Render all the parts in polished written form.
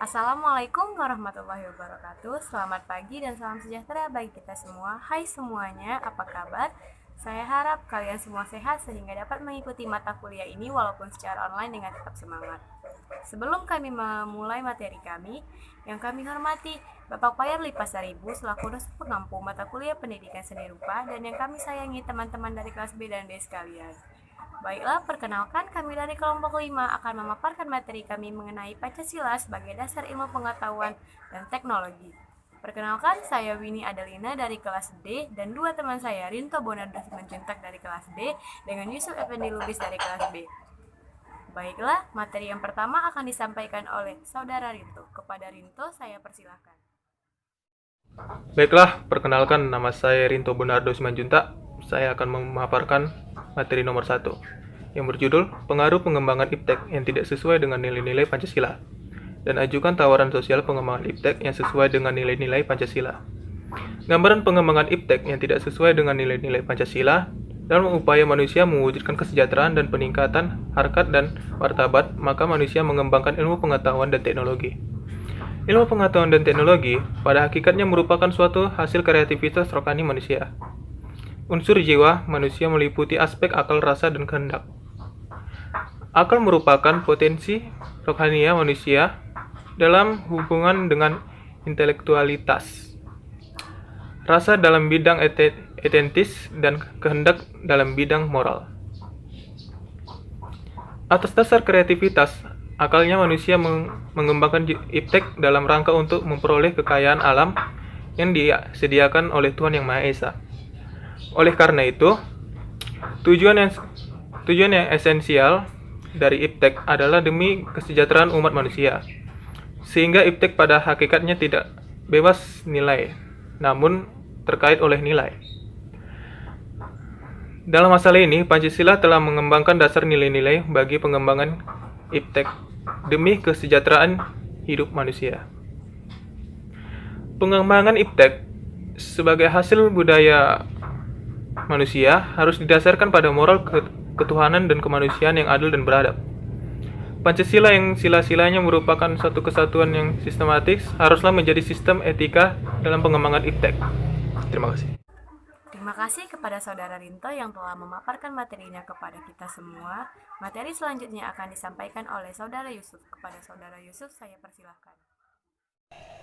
Assalamualaikum warahmatullahi wabarakatuh. Selamat pagi dan salam sejahtera bagi kita semua. Hai semuanya, apa kabar? Saya harap kalian semua sehat sehingga dapat mengikuti mata kuliah ini walaupun secara online dengan tetap semangat. Sebelum kami memulai materi kami, yang kami hormati Bapak Payar Lipasaribu selaku dosen pengampu mata kuliah pendidikan seni rupa dan yang kami sayangi teman-teman dari kelas B dan D sekalian. Baiklah, perkenalkan kami dari kelompok 5 akan memaparkan materi kami mengenai Pancasila sebagai dasar ilmu pengetahuan dan teknologi. Perkenalkan, saya Winnie Adelina dari kelas D dan dua teman saya, Rinto Bonardo Simanjuntak dari kelas D dengan Yusuf Effendi Lubis dari kelas B. Baiklah, materi yang pertama akan disampaikan oleh Saudara Rinto. Kepada Rinto, saya persilahkan. Baiklah, perkenalkan nama saya Rinto Bonardo Simanjuntak. Saya akan memaparkan materi nomor 1 yang berjudul Pengaruh Pengembangan IPTEK yang tidak sesuai dengan nilai-nilai Pancasila dan ajukan tawaran sosial pengembangan IPTEK yang sesuai dengan nilai-nilai Pancasila. Gambaran pengembangan IPTEK yang tidak sesuai dengan nilai-nilai Pancasila dalam upaya manusia mewujudkan kesejahteraan dan peningkatan harkat dan martabat, maka manusia mengembangkan ilmu pengetahuan dan teknologi. Ilmu pengetahuan dan teknologi pada hakikatnya merupakan suatu hasil kreativitas rohani manusia. Unsur jiwa manusia meliputi aspek akal, rasa, dan kehendak. Akal merupakan potensi rohania manusia dalam hubungan dengan intelektualitas. Rasa dalam bidang etentis dan kehendak dalam bidang moral. Atas dasar kreativitas, akalnya manusia mengembangkan IPTEK dalam rangka untuk memperoleh kekayaan alam yang disediakan oleh Tuhan Yang Maha Esa. Oleh karena itu, tujuan yang esensial dari IPTEK adalah demi kesejahteraan umat manusia. Sehingga IPTEK pada hakikatnya tidak bebas nilai, namun terkait oleh nilai. Dalam masalah ini, Pancasila telah mengembangkan dasar nilai-nilai bagi pengembangan IPTEK demi kesejahteraan hidup manusia. Pengembangan IPTEK sebagai hasil budaya manusia harus didasarkan pada moral ketuhanan dan kemanusiaan yang adil dan beradab. Pancasila yang sila-silanya merupakan suatu kesatuan yang sistematis haruslah menjadi sistem etika dalam pengembangan IPTEK. Terima kasih. Terima kasih kepada Saudara Rinto yang telah memaparkan materinya kepada kita semua. Materi selanjutnya akan disampaikan oleh Saudara Yusuf. Kepada Saudara Yusuf, saya persilahkan.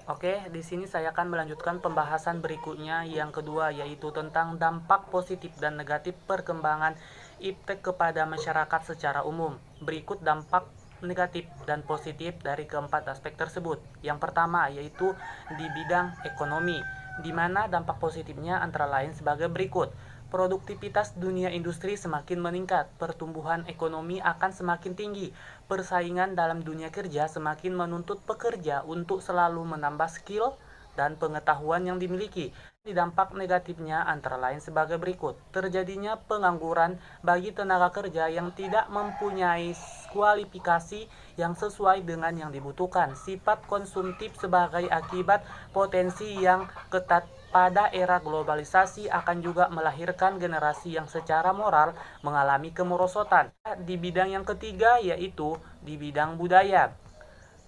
Oke, di sini saya akan melanjutkan pembahasan berikutnya yang kedua, yaitu tentang dampak positif dan negatif perkembangan IPTEK kepada masyarakat secara umum. Berikut dampak negatif dan positif dari keempat aspek tersebut. Yang pertama yaitu di bidang ekonomi, di mana dampak positifnya antara lain sebagai berikut. Produktivitas dunia industri semakin meningkat, pertumbuhan ekonomi akan semakin tinggi, persaingan dalam dunia kerja semakin menuntut pekerja untuk selalu menambah skill dan pengetahuan yang dimiliki. Dampak negatifnya antara lain sebagai berikut. Terjadinya pengangguran bagi tenaga kerja yang tidak mempunyai kualifikasi yang sesuai dengan yang dibutuhkan. Sifat konsumtif sebagai akibat potensi yang ketat pada era globalisasi akan juga melahirkan generasi yang secara moral mengalami kemerosotan. Di bidang yang ketiga yaitu di bidang budaya.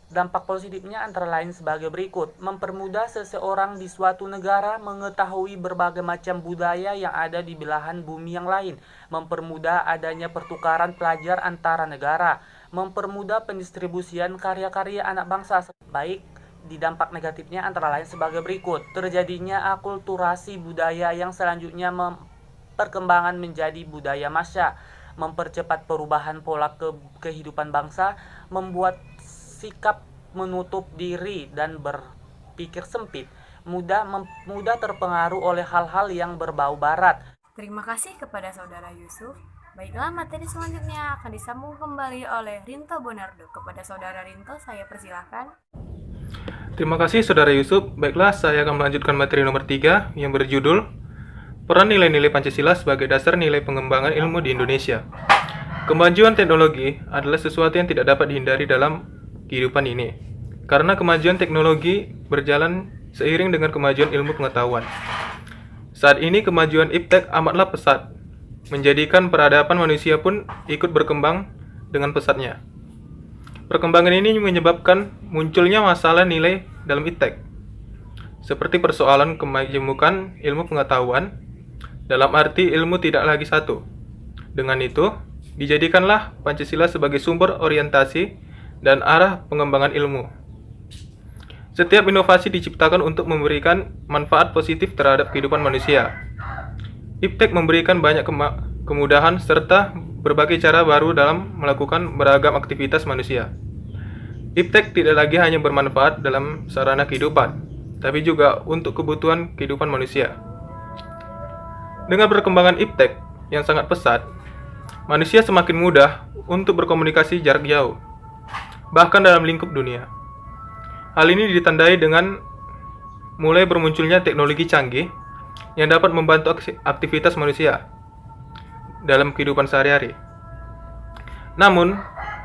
Dampak positifnya antara lain sebagai berikut. Mempermudah seseorang di suatu negara mengetahui berbagai macam budaya yang ada di belahan bumi yang lain. Mempermudah adanya pertukaran pelajar antara negara. Mempermudah pendistribusian karya-karya anak bangsa. Baik, di dampak negatifnya antara lain sebagai berikut. Terjadinya akulturasi budaya yang selanjutnya perkembangan menjadi budaya massa. Mempercepat perubahan pola kehidupan bangsa. Membuat sikap menutup diri dan berpikir sempit, mudah terpengaruh oleh hal-hal yang berbau barat. Terima kasih kepada Saudara Yusuf. Baiklah, materi selanjutnya akan disambung kembali oleh Rinto Bonardo. Kepada Saudara Rinto, saya persilahkan. Terima kasih Saudara Yusuf. Baiklah, saya akan melanjutkan materi nomor 3 yang berjudul Peran Nilai-Nilai Pancasila sebagai Dasar Nilai Pengembangan Ilmu di Indonesia. Kemajuan teknologi adalah sesuatu yang tidak dapat dihindari dalam kehidupan ini, karena kemajuan teknologi berjalan seiring dengan kemajuan ilmu pengetahuan. Saat ini kemajuan IPTEK amatlah pesat, menjadikan peradaban manusia pun ikut berkembang dengan pesatnya. Perkembangan ini menyebabkan munculnya masalah nilai dalam IPTEK, seperti persoalan kemajemukan ilmu pengetahuan, dalam arti ilmu tidak lagi satu. Dengan itu, dijadikanlah Pancasila sebagai sumber orientasi dan arah pengembangan ilmu. Setiap inovasi diciptakan untuk memberikan manfaat positif terhadap kehidupan manusia. IPTEK memberikan banyak kemudahan serta berbagai cara baru dalam melakukan beragam aktivitas manusia. IPTEK tidak lagi hanya bermanfaat dalam sarana kehidupan, tapi juga untuk kebutuhan kehidupan manusia. Dengan perkembangan IPTEK yang sangat pesat, manusia semakin mudah untuk berkomunikasi jarak jauh, bahkan dalam lingkup dunia. Hal ini ditandai dengan mulai bermunculnya teknologi canggih yang dapat membantu aktivitas manusia dalam kehidupan sehari-hari. Namun,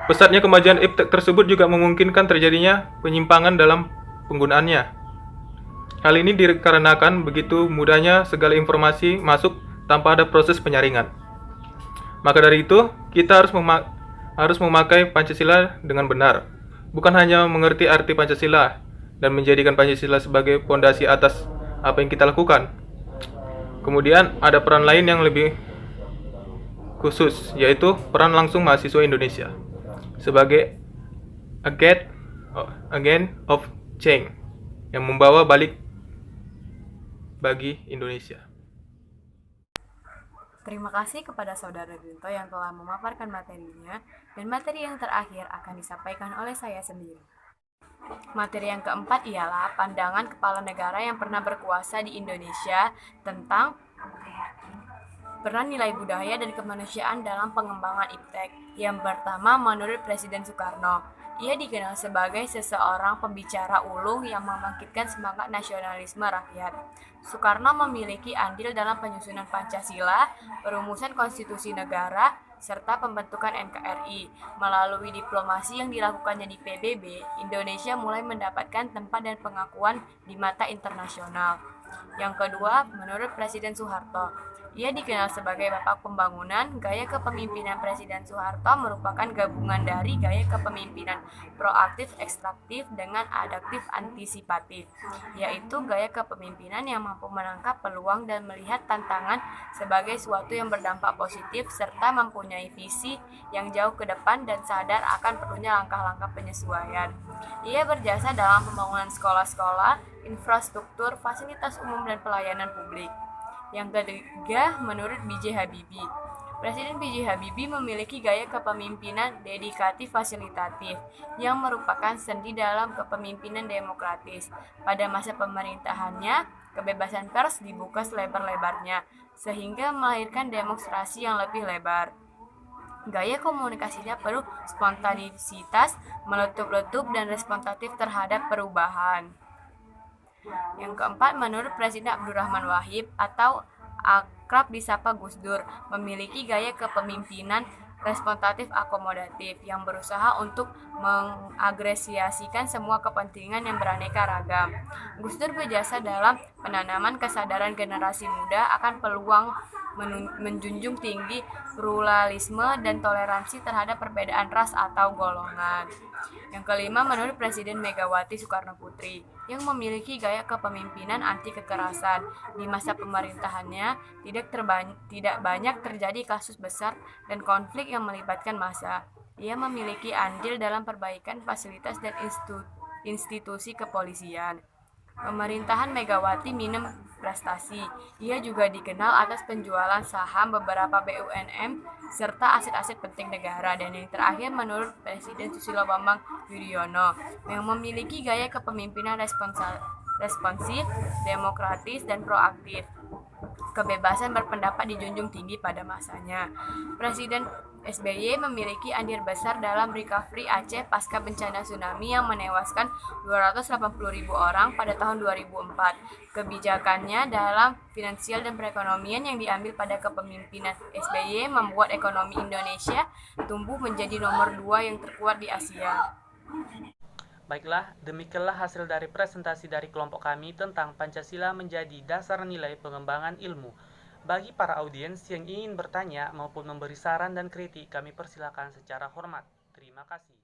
pesatnya kemajuan IPTEK tersebut juga memungkinkan terjadinya penyimpangan dalam penggunaannya. Hal ini dikarenakan begitu mudahnya segala informasi masuk tanpa ada proses penyaringan. Maka dari itu, kita harus memakai Pancasila dengan benar, bukan hanya mengerti arti Pancasila dan menjadikan Pancasila sebagai pondasi atas apa yang kita lakukan. Kemudian ada peran lain yang lebih khusus, yaitu peran langsung mahasiswa Indonesia sebagai agent of change yang membawa balik bagi Indonesia. Terima kasih kepada Saudara Rinto yang telah memaparkan materinya, dan materi yang terakhir akan disampaikan oleh saya sendiri. Materi yang keempat ialah pandangan kepala negara yang pernah berkuasa di Indonesia tentang peran nilai budaya dan kemanusiaan dalam pengembangan IPTEK. Yang pertama, menurut Presiden Soekarno, ia dikenal sebagai seseorang pembicara ulung yang membangkitkan semangat nasionalisme rakyat. Soekarno memiliki andil dalam penyusunan Pancasila, perumusan konstitusi negara, serta pembentukan NKRI. Melalui diplomasi yang dilakukannya di PBB, Indonesia mulai mendapatkan tempat dan pengakuan di mata internasional. Yang kedua, menurut Presiden Soeharto, ia dikenal sebagai Bapak Pembangunan. Gaya kepemimpinan Presiden Soeharto merupakan gabungan dari gaya kepemimpinan proaktif ekstraktif dengan adaptif antisipatif, yaitu gaya kepemimpinan yang mampu menangkap peluang dan melihat tantangan sebagai suatu yang berdampak positif, serta mempunyai visi yang jauh ke depan dan sadar akan perlunya langkah-langkah penyesuaian. Ia berjasa dalam pembangunan sekolah-sekolah, infrastruktur, fasilitas umum, dan pelayanan publik. Yang ketiga, menurut B.J. Habibie, Presiden B.J. Habibie memiliki gaya kepemimpinan dedikatif fasilitatif yang merupakan sendi dalam kepemimpinan demokratis. Pada masa pemerintahannya, kebebasan pers dibuka selebar-lebarnya, sehingga melahirkan demonstrasi yang lebih lebar. Gaya komunikasinya penuh spontanisitas, meletup-letup, dan responsatif terhadap perubahan. Yang keempat, menurut Presiden Abdurrahman Wahid atau akrab disapa Gus Dur, memiliki gaya kepemimpinan responsatif akomodatif yang berusaha untuk mengagresiasikan semua kepentingan yang beraneka ragam. Gus Dur berjasa dalam penanaman kesadaran generasi muda akan peluang menjunjung tinggi pluralisme dan toleransi terhadap perbedaan ras atau golongan. Yang kelima, menurut Presiden Megawati Soekarno Putri, yang memiliki gaya kepemimpinan anti kekerasan. Di masa pemerintahannya, tidak banyak terjadi kasus besar dan konflik yang melibatkan massa. Ia memiliki andil dalam perbaikan fasilitas dan institusi kepolisian. Pemerintahan Megawati minim prestasi. Ia juga dikenal atas penjualan saham beberapa BUMN serta aset-aset penting negara. Dan yang terakhir, menurut Presiden Susilo Bambang Yudhoyono, yang memiliki gaya kepemimpinan responsif, demokratis, dan proaktif. Kebebasan berpendapat dijunjung tinggi pada masanya. Presiden SBY memiliki andil besar dalam recovery Aceh pasca bencana tsunami yang menewaskan 280.000 orang pada tahun 2004. Kebijakannya dalam finansial dan perekonomian yang diambil pada kepemimpinan SBY membuat ekonomi Indonesia tumbuh menjadi nomor 2 yang terkuat di Asia. Baiklah, demikianlah hasil dari presentasi dari kelompok kami tentang Pancasila menjadi dasar nilai pengembangan ilmu. Bagi para audiens yang ingin bertanya maupun memberi saran dan kritik, kami persilakan secara hormat. Terima kasih.